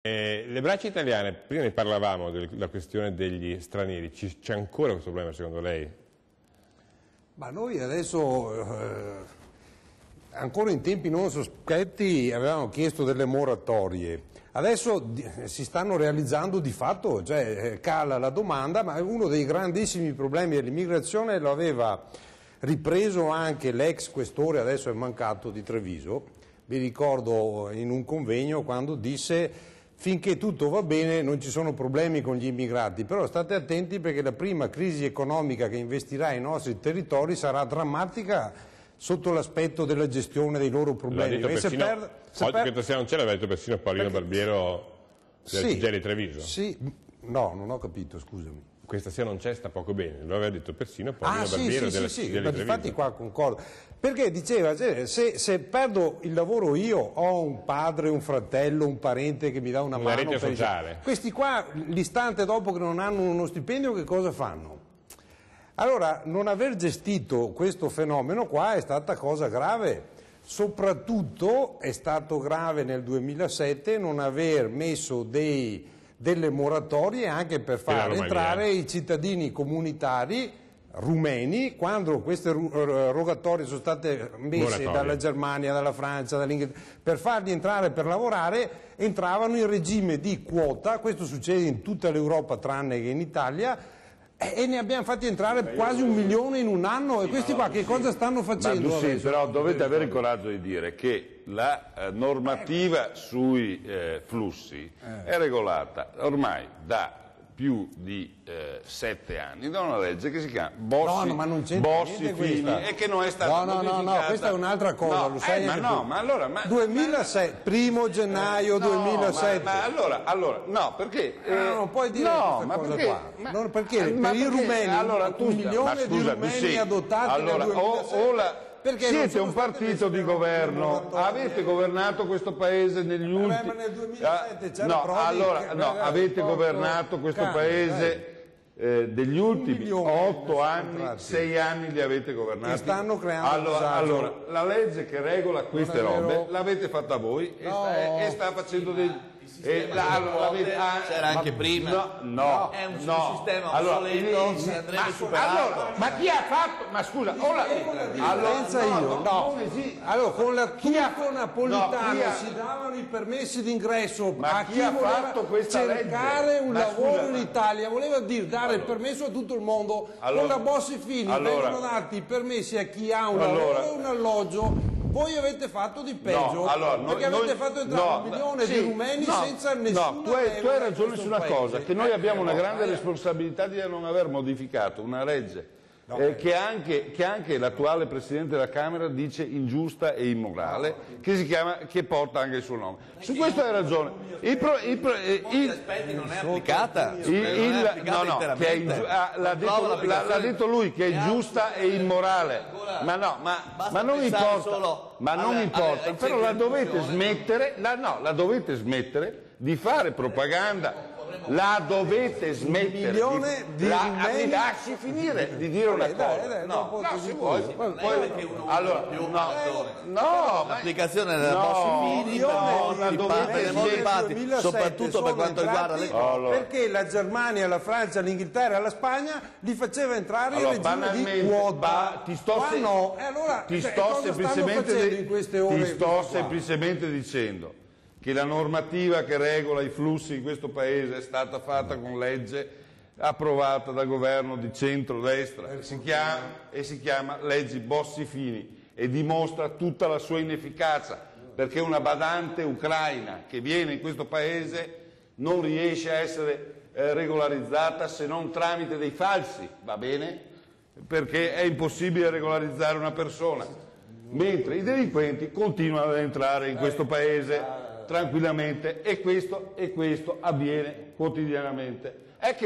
Le braccia italiane, prima ne parlavamo della questione degli stranieri, c'è ancora questo problema secondo lei? Ma noi adesso, ancora in tempi non sospetti, avevamo chiesto delle moratorie. Adesso si stanno realizzando di fatto, cioè cala la domanda, ma uno dei grandissimi problemi dell'immigrazione lo aveva ripreso anche l'ex questore, adesso è mancato, di Treviso. Vi ricordo in un convegno quando disse: finché tutto va bene non ci sono problemi con gli immigrati, però state attenti perché la prima crisi economica che investirà i nostri territori sarà drammatica sotto l'aspetto della gestione dei loro problemi. L'ha detto persino, oggi credo sia non c'è, l'aveva detto persino Paolino Barbiero del CGIL di Treviso. Sì, no, non ho capito, scusami. Questa sera non c'è, sta poco bene, lo aveva detto persino Paolino Barbiero del CGIL di Treviso. Infatti qua concordo, perché diceva se perdo il lavoro io, ho un padre, un fratello, un parente che mi dà una mano, rete sociale. Questi qua l'istante dopo che non hanno uno stipendio che cosa fanno? Allora non aver gestito questo fenomeno qua è stata cosa grave. Soprattutto è stato grave nel 2007 non aver messo delle moratorie anche per far entrare i cittadini comunitari rumeni. Quando queste rogatorie sono state messe dalla Germania, dalla Francia, dall'Inghilterra, per farli entrare per lavorare, entravano in regime di quota. Questo succede in tutta l'Europa tranne che in Italia, e ne abbiamo fatti entrare quasi 1 milione in un anno. E questi qua che cosa stanno facendo? Sì, però dovete avere il coraggio di dire che la normativa sui flussi è regolata ormai da più di 7 anni da una legge che si chiama Bossi-Fini e che non è stata modificata. No, questa è un'altra cosa, lo sai? Ma allora... 2006, 1° gennaio 2007. Ma allora, no, perché... non puoi dire questa cosa qua. Perché per i rumeni, allora, 1 milione di rumeni adottati nel 2007... Perché siete un partito di governo, avete governato questo paese negli ultimi... Ma nel 2007 c'era avete governato questo paese degli ultimi 8 anni, 6 anni li avete governati. Che stanno creando allora, la legge che regola queste robe l'avete fatta voi e sta facendo dei... c'era anche prima, è un sistema obsoleto, andrebbe superato. Ma chi ha fatto? Ma scusa, allora con la tuffa Napolitano si davano i permessi d'ingresso a chi voleva cercare un lavoro in Italia, voleva dire dare il permesso a tutto il mondo. Con la Bossi-Fini vengono dati i permessi a chi ha un lavoro e un alloggio. Voi avete fatto di peggio, perché avete fatto entrare 1 milione di rumeni senza nessuna tu hai ragione su una cosa, che noi abbiamo una grande responsabilità di non aver modificato una legge che anche l'attuale Presidente della Camera dice ingiusta e immorale, che porta anche il suo nome. Su questo hai ragione. In molti aspetti non è applicata. L'ha detto lui che è giusta e immorale. Ma non importa, però la dovete smettere di fare propaganda. La dovete smettere. Mi lasci finire di dire una cosa. Se vuoi. L'applicazione della Bossi-Fini per molti parti, soprattutto per quanto riguarda le cose. Perché la Germania, la Francia, l'Inghilterra e la Spagna li faceva entrare in regime di quota. Ti sto semplicemente dicendo che la normativa che regola i flussi in questo paese è stata fatta con legge approvata dal governo di centrodestra e si chiama legge Bossi-Fini e dimostra tutta la sua inefficacia, perché una badante ucraina che viene in questo paese non riesce a essere regolarizzata se non tramite dei falsi, va bene? Perché è impossibile regolarizzare una persona, mentre i delinquenti continuano ad entrare in questo paese tranquillamente e questo avviene quotidianamente.